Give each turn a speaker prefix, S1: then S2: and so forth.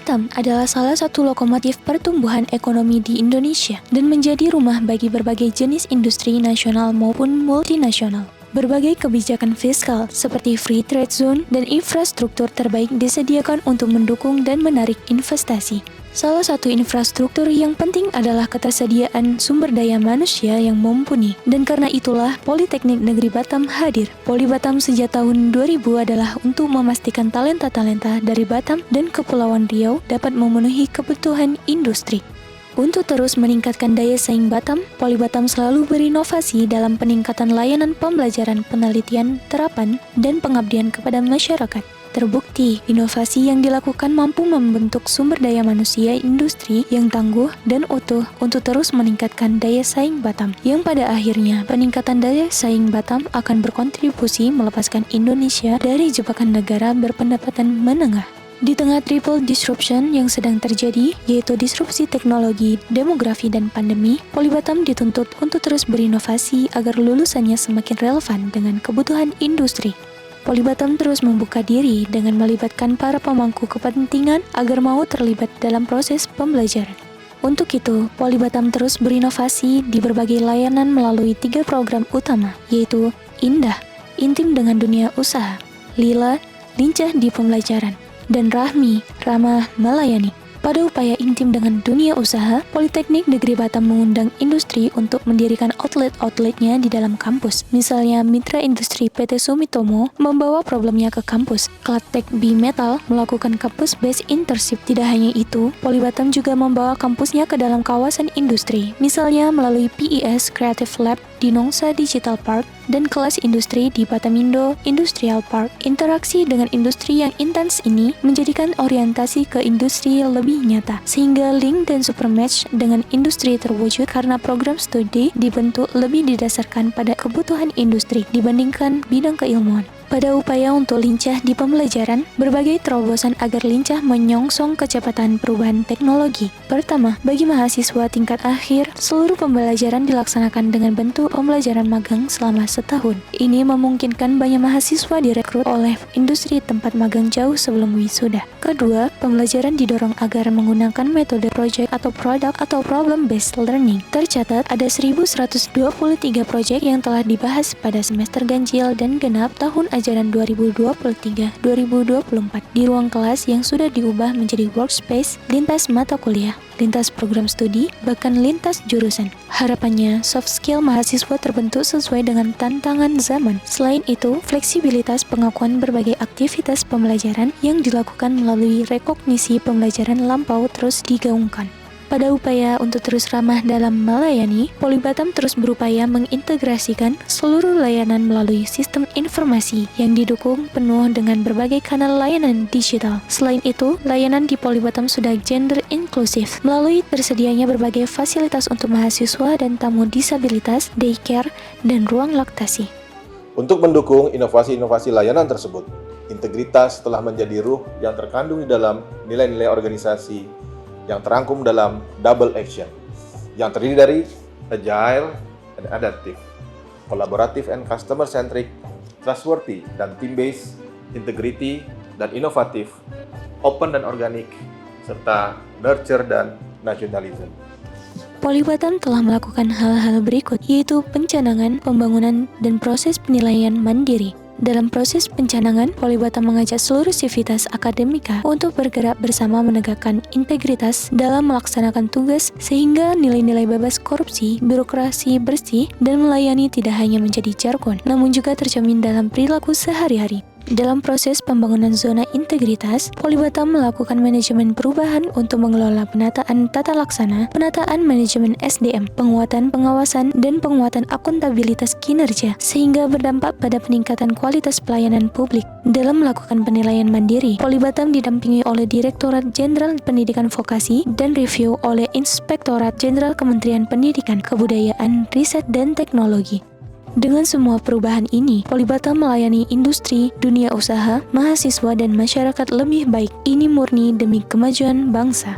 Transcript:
S1: Batam adalah salah satu lokomotif pertumbuhan ekonomi di Indonesia dan menjadi rumah bagi berbagai jenis industri nasional maupun multinasional. Berbagai kebijakan fiskal seperti free trade zone dan infrastruktur terbaik disediakan untuk mendukung dan menarik investasi. Salah satu infrastruktur yang penting adalah ketersediaan sumber daya manusia yang mumpuni, dan karena itulah Politeknik Negeri Batam hadir. Poli Batam sejak tahun 2000 adalah untuk memastikan talenta-talenta dari Batam dan Kepulauan Riau dapat memenuhi kebutuhan industri. Untuk terus meningkatkan daya saing Batam, Poli Batam selalu berinovasi dalam peningkatan layanan pembelajaran, penelitian, terapan, dan pengabdian kepada masyarakat. Terbukti, inovasi yang dilakukan mampu membentuk sumber daya manusia industri yang tangguh dan utuh untuk terus meningkatkan daya saing Batam, yang pada akhirnya peningkatan daya saing Batam akan berkontribusi melepaskan Indonesia dari jebakan negara berpendapatan menengah. Di tengah triple disruption yang sedang terjadi, yaitu disrupsi teknologi, demografi, dan pandemi, Poli Batam dituntut untuk terus berinovasi agar lulusannya semakin relevan dengan kebutuhan industri. Poli Batam terus membuka diri dengan melibatkan para pemangku kepentingan agar mau terlibat dalam proses pembelajaran. Untuk itu, Poli Batam terus berinovasi di berbagai layanan melalui 3 program utama, yaitu Indah, Intim dengan Dunia Usaha, Lila, Lincah di Pembelajaran, dan Rahmi, Ramah Melayani. Pada upaya intim dengan dunia usaha, Politeknik Negeri Batam mengundang industri untuk mendirikan outlet-outletnya di dalam kampus. Misalnya, Mitra Industri PT Sumitomo membawa problemnya ke kampus. Klatek Bimetal melakukan kampus-based internship. Tidak hanya itu, Poli Batam juga membawa kampusnya ke dalam kawasan industri. Misalnya, melalui PIS Creative Lab di Nongsa Digital Park dan kelas industri di Batamindo Industrial Park. Interaksi dengan industri yang intens ini menjadikan orientasi ke industri lebih nyata, sehingga link dan supermatch dengan industri terwujud karena program studi dibentuk lebih didasarkan pada kebutuhan industri dibandingkan bidang keilmuan. Pada upaya untuk lincah di pembelajaran, berbagai terobosan agar lincah menyongsong kecepatan perubahan teknologi. Pertama, bagi mahasiswa tingkat akhir, seluruh pembelajaran dilaksanakan dengan bentuk pembelajaran magang selama setahun. Ini memungkinkan banyak mahasiswa direkrut oleh industri tempat magang jauh sebelum wisuda. Kedua, pembelajaran didorong agar menggunakan metode project atau product atau problem-based learning. Tercatat ada 1.123 proyek yang telah dibahas pada semester ganjil dan genap tahun ajaran 2023-2024 di ruang kelas yang sudah diubah menjadi workspace, lintas mata kuliah, lintas program studi, bahkan lintas jurusan. Harapannya, soft skill mahasiswa terbentuk sesuai dengan tantangan zaman. Selain itu, fleksibilitas pengakuan berbagai aktivitas pembelajaran yang dilakukan melalui rekognisi pembelajaran lampau terus digaungkan. Pada upaya untuk terus ramah dalam melayani, Poli Batam terus berupaya mengintegrasikan seluruh layanan melalui sistem informasi yang didukung penuh dengan berbagai kanal layanan digital. Selain itu, layanan di Poli Batam sudah gender inklusif melalui tersedianya berbagai fasilitas untuk mahasiswa dan tamu disabilitas, daycare, dan ruang laktasi.
S2: Untuk mendukung inovasi-inovasi layanan tersebut, integritas telah menjadi ruh yang terkandung di dalam nilai-nilai organisasi yang terangkum dalam Double Action, yang terdiri dari Agile and Adaptive, Collaborative and Customer-Centric, Trustworthy dan Team-Based, Integrity dan Inovatif, Open dan Organik, serta Nurture dan Nationalism.
S1: Poli Batam telah melakukan hal-hal berikut, yaitu pencanangan, pembangunan, dan proses penilaian mandiri. Dalam proses pencanangan, Poli Batam mengajak seluruh sivitas akademika untuk bergerak bersama menegakkan integritas dalam melaksanakan tugas sehingga nilai-nilai bebas korupsi, birokrasi bersih, dan melayani tidak hanya menjadi jargon, namun juga tercermin dalam perilaku sehari-hari. Dalam proses pembangunan zona integritas, Poli Batam melakukan manajemen perubahan untuk mengelola penataan tata laksana, penataan manajemen SDM, penguatan pengawasan, dan penguatan akuntabilitas kinerja, sehingga berdampak pada peningkatan kualitas pelayanan publik. Dalam melakukan penilaian mandiri, Poli Batam didampingi oleh Direktorat Jenderal Pendidikan Vokasi dan review oleh Inspektorat Jenderal Kementerian Pendidikan, Kebudayaan, Riset, dan Teknologi. Dengan semua perubahan ini, Poli Batam melayani industri, dunia usaha, mahasiswa, dan masyarakat lebih baik. Ini murni demi kemajuan bangsa.